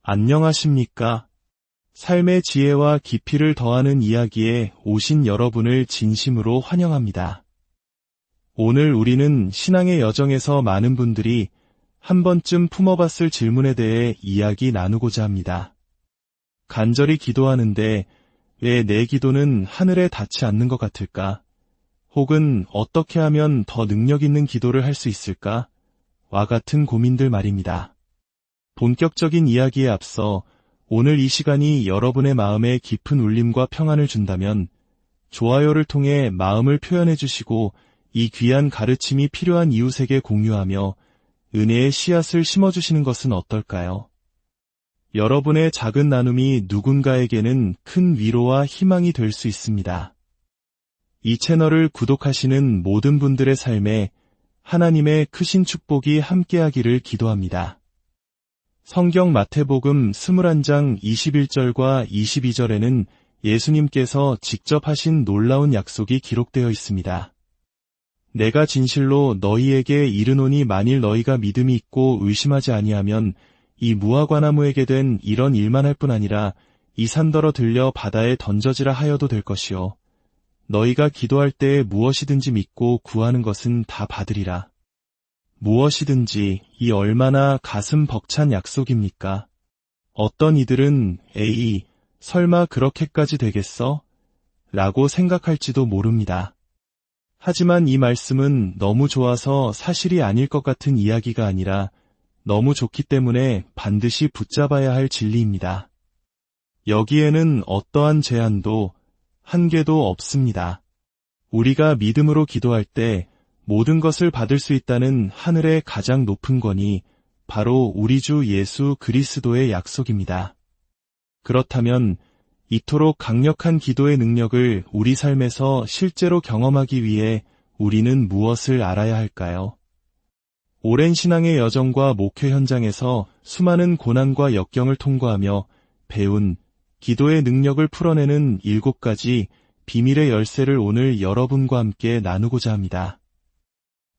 안녕하십니까? 삶의 지혜와 깊이를 더하는 이야기에 오신 여러분을 진심으로 환영합니다. 오늘 우리는 신앙의 여정에서 많은 분들이 한 번쯤 품어봤을 질문에 대해 이야기 나누고자 합니다. 간절히 기도하는데 왜 내 기도는 하늘에 닿지 않는 것 같을까? 혹은 어떻게 하면 더 능력 있는 기도를 할 수 있을까? 와 같은 고민들 말입니다. 본격적인 이야기에 앞서 오늘 이 시간이 여러분의 마음에 깊은 울림과 평안을 준다면 좋아요를 통해 마음을 표현해 주시고 이 귀한 가르침이 필요한 이웃에게 공유하며 은혜의 씨앗을 심어주시는 것은 어떨까요? 여러분의 작은 나눔이 누군가에게는 큰 위로와 희망이 될 수 있습니다. 이 채널을 구독하시는 모든 분들의 삶에 하나님의 크신 축복이 함께하기를 기도합니다. 성경 마태복음 21장 21절과 22절에는 예수님께서 직접 하신 놀라운 약속이 기록되어 있습니다. 내가 진실로 너희에게 이르노니 만일 너희가 믿음이 있고 의심하지 아니하면 이 무화과나무에게 된 이런 일만 할 뿐 아니라 이 산더러 들려 바다에 던져지라 하여도 될 것이요. 너희가 기도할 때에 무엇이든지 믿고 구하는 것은 다 받으리라. 무엇이든지 이 얼마나 가슴 벅찬 약속입니까? 어떤 이들은 에이, 설마 그렇게까지 되겠어? 라고 생각할지도 모릅니다. 하지만 이 말씀은 너무 좋아서 사실이 아닐 것 같은 이야기가 아니라 너무 좋기 때문에 반드시 붙잡아야 할 진리입니다. 여기에는 어떠한 제한도 한계도 없습니다. 우리가 믿음으로 기도할 때 모든 것을 받을 수 있다는 하늘의 가장 높은 권위, 바로 우리 주 예수 그리스도의 약속입니다. 그렇다면 이토록 강력한 기도의 능력을 우리 삶에서 실제로 경험하기 위해 우리는 무엇을 알아야 할까요? 오랜 신앙의 여정과 목회 현장에서 수많은 고난과 역경을 통과하며 배운 기도의 능력을 풀어내는 7가지 비밀의 열쇠를 오늘 여러분과 함께 나누고자 합니다.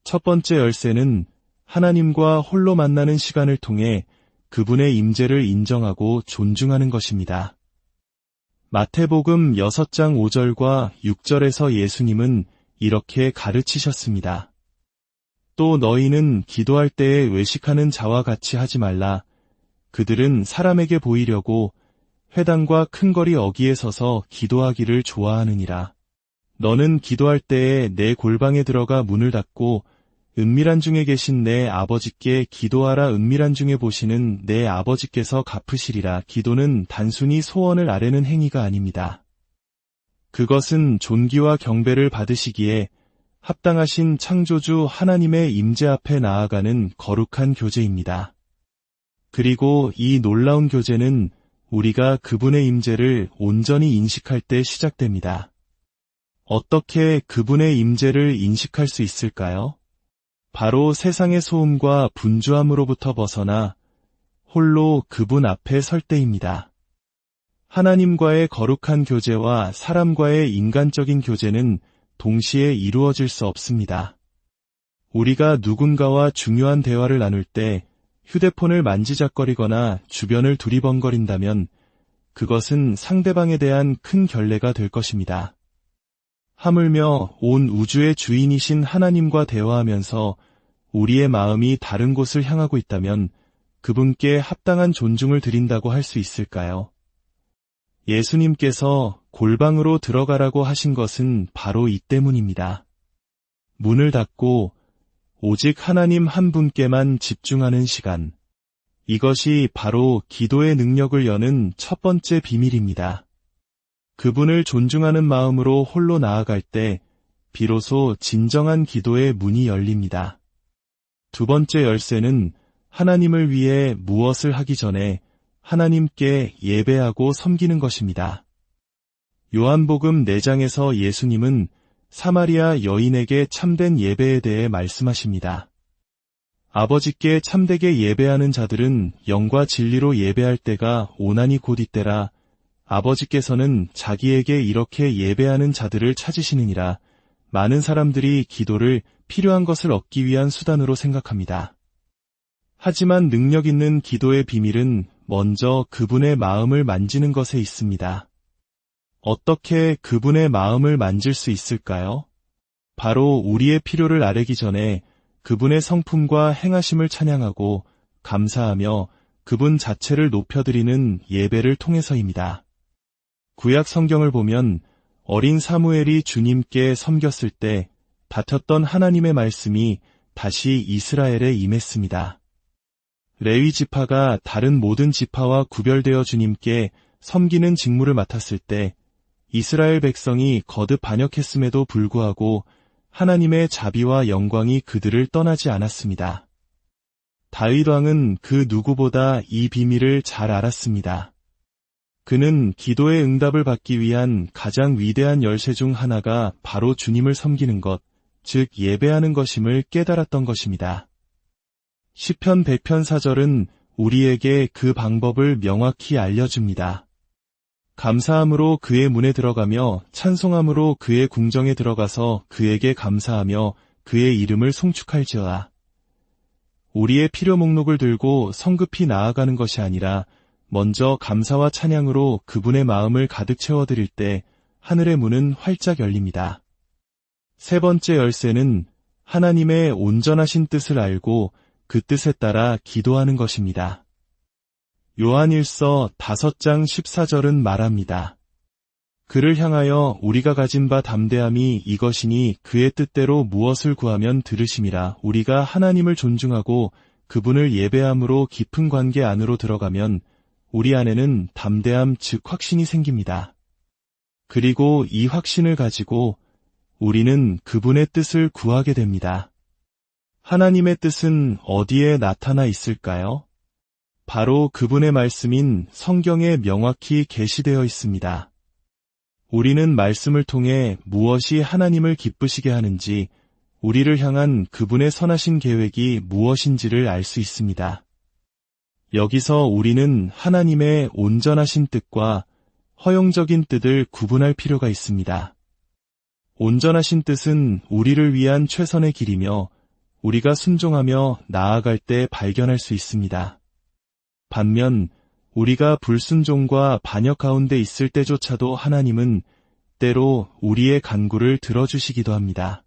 첫 번째 열쇠는 하나님과 홀로 만나는 시간을 통해 그분의 임재를 인정하고 존중하는 것입니다. 마태복음 6장 5절과 6절에서 예수님은 이렇게 가르치셨습니다. 또 너희는 기도할 때에 외식하는 자와 같이 하지 말라. 그들은 사람에게 보이려고 회당과 큰 거리 어귀에 서서 기도하기를 좋아하느니라. 너는 기도할 때에 내 골방에 들어가 문을 닫고 은밀한 중에 계신 내 아버지께 기도하라. 은밀한 중에 보시는 내 아버지께서 갚으시리라. 기도는 단순히 소원을 아뢰는 행위가 아닙니다. 그것은 존귀와 경배를 받으시기에 합당하신 창조주 하나님의 임재 앞에 나아가는 거룩한 교제입니다. 그리고 이 놀라운 교제는 우리가 그분의 임재를 온전히 인식할 때 시작됩니다. 어떻게 그분의 임재를 인식할 수 있을까요? 바로 세상의 소음과 분주함으로부터 벗어나 홀로 그분 앞에 설 때입니다. 하나님과의 거룩한 교제와 사람과의 인간적인 교제는 동시에 이루어질 수 없습니다. 우리가 누군가와 중요한 대화를 나눌 때 휴대폰을 만지작거리거나 주변을 두리번거린다면 그것은 상대방에 대한 큰 결례가 될 것입니다. 하물며 온 우주의 주인이신 하나님과 대화하면서 우리의 마음이 다른 곳을 향하고 있다면 그분께 합당한 존중을 드린다고 할 수 있을까요? 예수님께서 골방으로 들어가라고 하신 것은 바로 이 때문입니다. 문을 닫고 오직 하나님 한 분께만 집중하는 시간. 이것이 바로 기도의 능력을 여는 첫 번째 비밀입니다. 그분을 존중하는 마음으로 홀로 나아갈 때 비로소 진정한 기도의 문이 열립니다. 두 번째 열쇠는 하나님을 위해 무엇을 하기 전에 하나님께 예배하고 섬기는 것입니다. 요한복음 4장에서 예수님은 사마리아 여인에게 참된 예배에 대해 말씀하십니다. 아버지께 참되게 예배하는 자들은 영과 진리로 예배할 때가 오나니 곧 이때라. 아버지께서는 자기에게 이렇게 예배하는 자들을 찾으시느니라. 많은 사람들이 기도를 필요한 것을 얻기 위한 수단으로 생각합니다. 하지만 능력 있는 기도의 비밀은 먼저 그분의 마음을 만지는 것에 있습니다. 어떻게 그분의 마음을 만질 수 있을까요? 바로 우리의 필요를 아뢰기 전에 그분의 성품과 행하심을 찬양하고 감사하며 그분 자체를 높여드리는 예배를 통해서입니다. 구약 성경을 보면 어린 사무엘이 주님께 섬겼을 때 다퉜던 하나님의 말씀이 다시 이스라엘에 임했습니다. 레위 지파가 다른 모든 지파와 구별되어 주님께 섬기는 직무를 맡았을 때 이스라엘 백성이 거듭 반역했음에도 불구하고 하나님의 자비와 영광이 그들을 떠나지 않았습니다. 다윗 왕은 그 누구보다 이 비밀을 잘 알았습니다. 그는 기도의 응답을 받기 위한 가장 위대한 열쇠 중 하나가 바로 주님을 섬기는 것, 즉 예배하는 것임을 깨달았던 것입니다. 시편 100편 4절은 우리에게 그 방법을 명확히 알려줍니다. 감사함으로 그의 문에 들어가며 찬송함으로 그의 궁정에 들어가서 그에게 감사하며 그의 이름을 송축할지어다. 우리의 필요 목록을 들고 성급히 나아가는 것이 아니라 먼저 감사와 찬양으로 그분의 마음을 가득 채워드릴 때 하늘의 문은 활짝 열립니다. 세 번째 열쇠는 하나님의 온전하신 뜻을 알고 그 뜻에 따라 기도하는 것입니다. 요한일서 5장 14절은 말합니다. 그를 향하여 우리가 가진 바 담대함이 이것이니 그의 뜻대로 무엇을 구하면 들으심이라. 우리가 하나님을 존중하고 그분을 예배함으로 깊은 관계 안으로 들어가면 우리 안에는 담대함 즉 확신이 생깁니다. 그리고 이 확신을 가지고 우리는 그분의 뜻을 구하게 됩니다. 하나님의 뜻은 어디에 나타나 있을까요? 바로 그분의 말씀인 성경에 명확히 계시되어 있습니다. 우리는 말씀을 통해 무엇이 하나님을 기쁘시게 하는지, 우리를 향한 그분의 선하신 계획이 무엇인지를 알 수 있습니다. 여기서 우리는 하나님의 온전하신 뜻과 허용적인 뜻을 구분할 필요가 있습니다. 온전하신 뜻은 우리를 위한 최선의 길이며 우리가 순종하며 나아갈 때 발견할 수 있습니다. 반면 우리가 불순종과 반역 가운데 있을 때조차도 하나님은 때로 우리의 간구를 들어주시기도 합니다.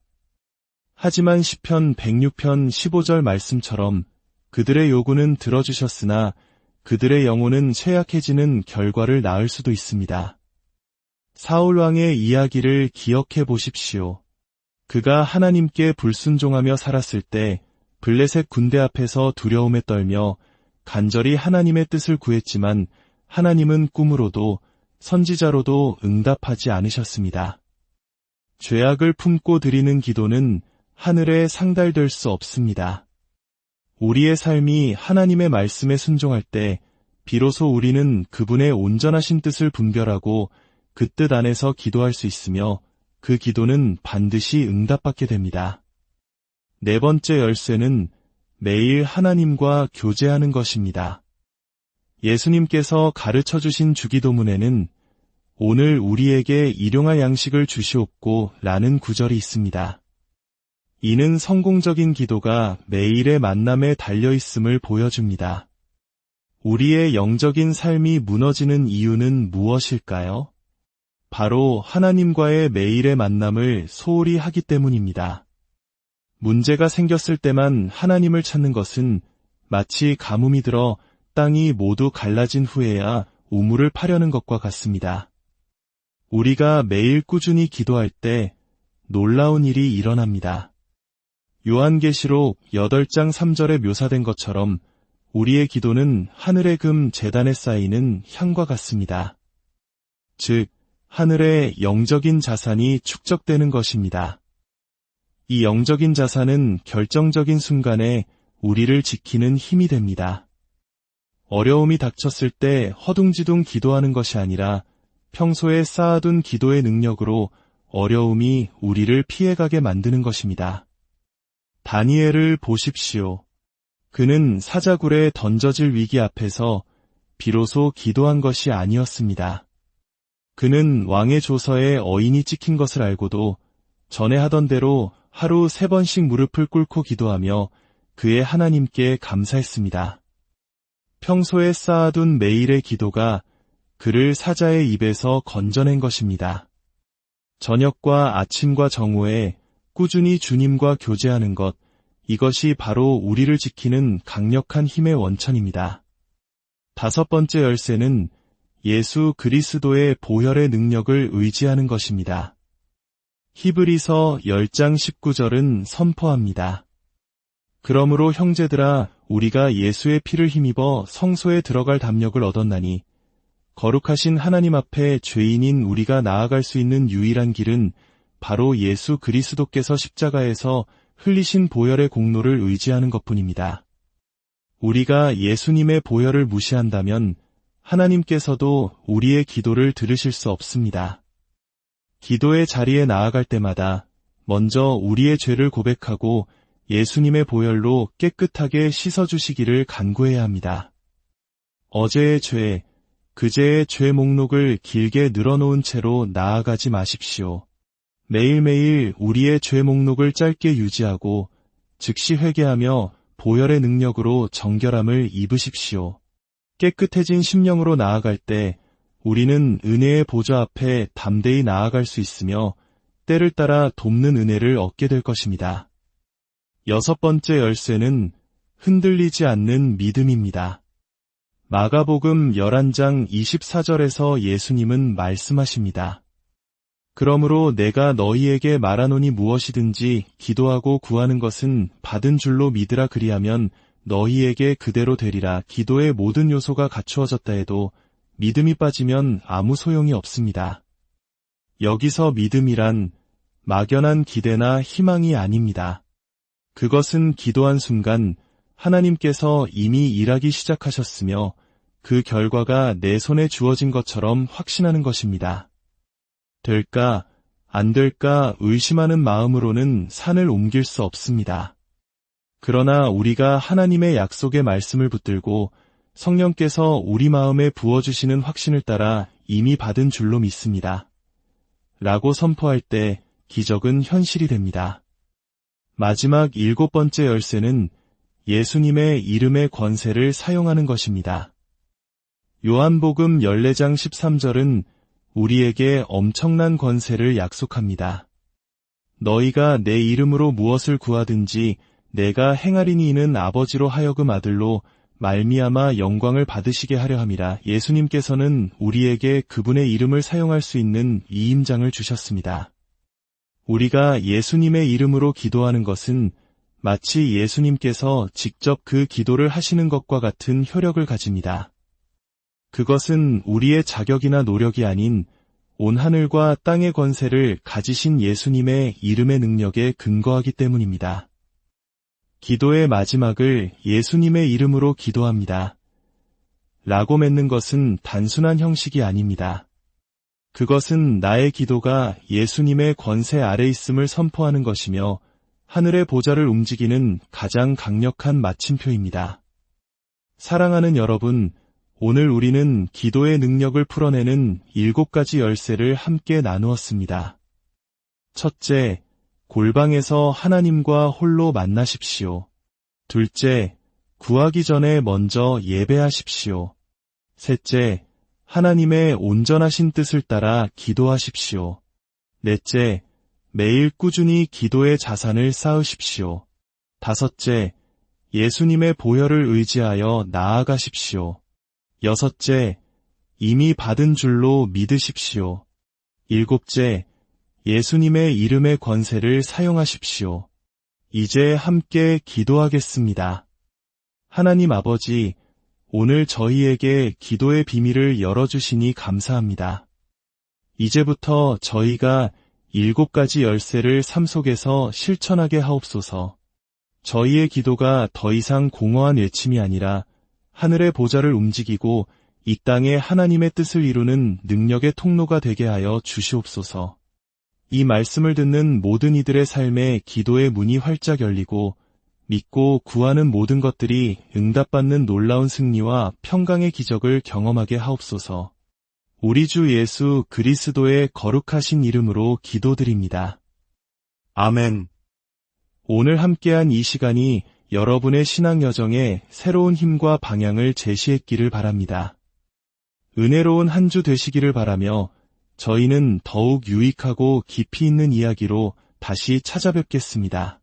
하지만 시편 106편 15절 말씀처럼 그들의 요구는 들어주셨으나 그들의 영혼은 쇠약해지는 결과를 낳을 수도 있습니다. 사울 왕의 이야기를 기억해 보십시오. 그가 하나님께 불순종하며 살았을 때 블레셋 군대 앞에서 두려움에 떨며 간절히 하나님의 뜻을 구했지만 하나님은 꿈으로도 선지자로도 응답하지 않으셨습니다. 죄악을 품고 드리는 기도는 하늘에 상달될 수 없습니다. 우리의 삶이 하나님의 말씀에 순종할 때 비로소 우리는 그분의 온전하신 뜻을 분별하고 그 뜻 안에서 기도할 수 있으며 그 기도는 반드시 응답받게 됩니다. 네 번째 열쇠는 매일 하나님과 교제하는 것입니다. 예수님께서 가르쳐 주신 주기도문에는 오늘 우리에게 일용할 양식을 주시옵고 라는 구절이 있습니다. 이는 성공적인 기도가 매일의 만남에 달려있음을 보여줍니다. 우리의 영적인 삶이 무너지는 이유는 무엇일까요? 바로 하나님과의 매일의 만남을 소홀히 하기 때문입니다. 문제가 생겼을 때만 하나님을 찾는 것은 마치 가뭄이 들어 땅이 모두 갈라진 후에야 우물을 파려는 것과 같습니다. 우리가 매일 꾸준히 기도할 때 놀라운 일이 일어납니다. 요한계시록 8장 3절에 묘사된 것처럼 우리의 기도는 하늘의 금 제단에 쌓이는 향과 같습니다. 즉, 하늘의 영적인 자산이 축적되는 것입니다. 이 영적인 자산은 결정적인 순간에 우리를 지키는 힘이 됩니다. 어려움이 닥쳤을 때 허둥지둥 기도하는 것이 아니라 평소에 쌓아둔 기도의 능력으로 어려움이 우리를 피해가게 만드는 것입니다. 다니엘을 보십시오. 그는 사자굴에 던져질 위기 앞에서 비로소 기도한 것이 아니었습니다. 그는 왕의 조서에 어인이 찍힌 것을 알고도 전에 하던 대로 하루 3번씩 무릎을 꿇고 기도하며 그의 하나님께 감사했습니다. 평소에 쌓아둔 매일의 기도가 그를 사자의 입에서 건져낸 것입니다. 저녁과 아침과 정오에 꾸준히 주님과 교제하는 것, 이것이 바로 우리를 지키는 강력한 힘의 원천입니다. 5번째 열쇠는 예수 그리스도의 보혈의 능력을 의지하는 것입니다. 히브리서 10장 19절은 선포합니다. 그러므로 형제들아, 우리가 예수의 피를 힘입어 성소에 들어갈 담력을 얻었나니 거룩하신 하나님 앞에 죄인인 우리가 나아갈 수 있는 유일한 길은 바로 예수 그리스도께서 십자가에서 흘리신 보혈의 공로를 의지하는 것뿐입니다. 우리가 예수님의 보혈을 무시한다면 하나님께서도 우리의 기도를 들으실 수 없습니다. 기도의 자리에 나아갈 때마다 먼저 우리의 죄를 고백하고 예수님의 보혈로 깨끗하게 씻어주시기를 간구해야 합니다. 어제의 죄, 그제의 죄 목록을 길게 늘어놓은 채로 나아가지 마십시오. 매일매일 우리의 죄 목록을 짧게 유지하고 즉시 회개하며 보혈의 능력으로 정결함을 입으십시오. 깨끗해진 심령으로 나아갈 때 우리는 은혜의 보좌 앞에 담대히 나아갈 수 있으며 때를 따라 돕는 은혜를 얻게 될 것입니다. 6번째 열쇠는 흔들리지 않는 믿음입니다. 마가복음 11장 24절에서 예수님은 말씀하십니다. 그러므로 내가 너희에게 말하노니 무엇이든지 기도하고 구하는 것은 받은 줄로 믿으라, 그리하면 너희에게 그대로 되리라. 기도의 모든 요소가 갖추어졌다 해도 믿음이 빠지면 아무 소용이 없습니다. 여기서 믿음이란 막연한 기대나 희망이 아닙니다. 그것은 기도한 순간 하나님께서 이미 일하기 시작하셨으며 그 결과가 내 손에 주어진 것처럼 확신하는 것입니다. 될까, 안 될까 의심하는 마음으로는 산을 옮길 수 없습니다. 그러나 우리가 하나님의 약속의 말씀을 붙들고 성령께서 우리 마음에 부어주시는 확신을 따라 이미 받은 줄로 믿습니다. 라고 선포할 때 기적은 현실이 됩니다. 마지막 7번째 열쇠는 예수님의 이름의 권세를 사용하는 것입니다. 요한복음 14장 13절은 우리에게 엄청난 권세를 약속합니다. 너희가 내 이름으로 무엇을 구하든지 내가 행하리니 이는 아버지로 하여금 아들로 말미암아 영광을 받으시게 하려 함이라. 예수님께서는 우리에게 그분의 이름을 사용할 수 있는 이임장을 주셨습니다. 우리가 예수님의 이름으로 기도하는 것은 마치 예수님께서 직접 그 기도를 하시는 것과 같은 효력을 가집니다. 그것은 우리의 자격이나 노력이 아닌 온 하늘과 땅의 권세를 가지신 예수님의 이름의 능력에 근거하기 때문입니다. 기도의 마지막을 예수님의 이름으로 기도합니다. 라고 맺는 것은 단순한 형식이 아닙니다. 그것은 나의 기도가 예수님의 권세 아래 있음을 선포하는 것이며 하늘의 보좌를 움직이는 가장 강력한 마침표입니다. 사랑하는 여러분, 오늘 우리는 기도의 능력을 풀어내는 7가지 열쇠를 함께 나누었습니다. 첫째, 골방에서 하나님과 홀로 만나십시오. 둘째, 구하기 전에 먼저 예배하십시오. 셋째, 하나님의 온전하신 뜻을 따라 기도하십시오. 넷째, 매일 꾸준히 기도의 자산을 쌓으십시오. 다섯째, 예수님의 보혈을 의지하여 나아가십시오. 여섯째, 이미 받은 줄로 믿으십시오. 일곱째, 예수님의 이름의 권세를 사용하십시오. 이제 함께 기도하겠습니다. 하나님 아버지, 오늘 저희에게 기도의 비밀을 열어주시니 감사합니다. 이제부터 저희가 7가지 열쇠를 삶 속에서 실천하게 하옵소서. 저희의 기도가 더 이상 공허한 외침이 아니라 하늘의 보좌를 움직이고 이 땅에 하나님의 뜻을 이루는 능력의 통로가 되게 하여 주시옵소서. 이 말씀을 듣는 모든 이들의 삶에 기도의 문이 활짝 열리고 믿고 구하는 모든 것들이 응답받는 놀라운 승리와 평강의 기적을 경험하게 하옵소서. 우리 주 예수 그리스도의 거룩하신 이름으로 기도드립니다. 아멘. 오늘 함께한 이 시간이 여러분의 신앙 여정에 새로운 힘과 방향을 제시했기를 바랍니다. 은혜로운 한 주 되시기를 바라며 저희는 더욱 유익하고 깊이 있는 이야기로 다시 찾아뵙겠습니다.